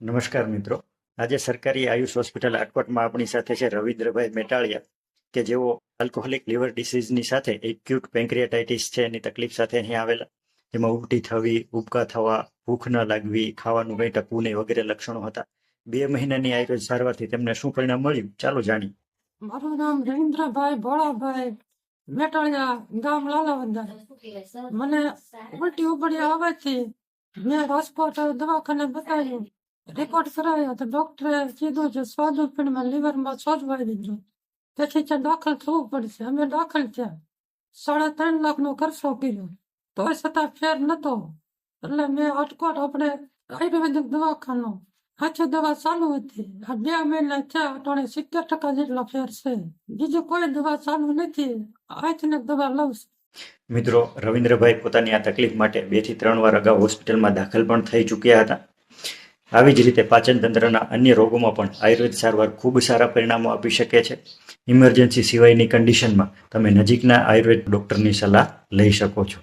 નમસ્કાર મિત્રો, આજે સરકારી આયુષ હોસ્પિટલ રાજકોટમાં આપણી સાથે છે રવિન્દ્રભાઈ મેટાળિયા કે જેઓ આલ્કોહોલિક લિવર ડિસીઝની સાથે એક્યુટ પેન્ક્રિયાટાઇટિસ છે એની તકલીફ સાથે અહીં આવેલા, જેમાં ઉલટી થવી, ઉબકા થવા, ભૂખ ન લાગવી, ખાવાનું કંઈ ટકવું નહીં વગેરે લક્ષણો હતા. 2 મહિનાની આયુર્વેદ સારવારથી તેમને શું પરિણામ મળ્યું ચાલો જાણીએ. મારું નામ રવિન્દ્રભાઈ ભોળાભાઈ મેટાળિયા, ગામ લાલાવદર. મને ઉલટી ઉપડી આવવાથી મેં રાજકોટ દવાખાને બતાવ્યું, રિપોર્ટ કરાવ્યો તો ડોક્ટરે કીધું કે સ્વાદુપિંડમાં લીવરમાં સોજવાઈ દીધું, તેથી કે દાખલ થવું પડશે. અમે દાખલ થયા, 3.5 લાખનો ખર્ચો કર્યો, તોય છતાં ફેર નતો. એટલે મેં રાજકોટ આપણે આયુર્વેદિક દવાખાનો આખી દવા ચાલુ હતી. આ 2 મહિના થયા, અટાણે 70% જેટલો ફેર છે. બીજી કોઈ દવા ચાલુ નથી, અહીંથી દવા લઉં છું. મિત્રો, રવિન્દ્રભાઈ પોતાની આ તકલીફ માટે 2 થી 3 વાર અગાઉ હોસ્પિટલમાં દાખલ પણ થઈ ચૂક્યા હતા. આવી જ રીતે પાચન તંત્રના અન્ય રોગોમાં પણ આયુર્વેદ સારવાર ખૂબ સારા પરિણામો આપી શકે છે. ઇમરજન્સી સિવાયની કન્ડિશનમાં તમે નજીકના આયુર્વેદ ડોક્ટરની સલાહ લઈ શકો છો.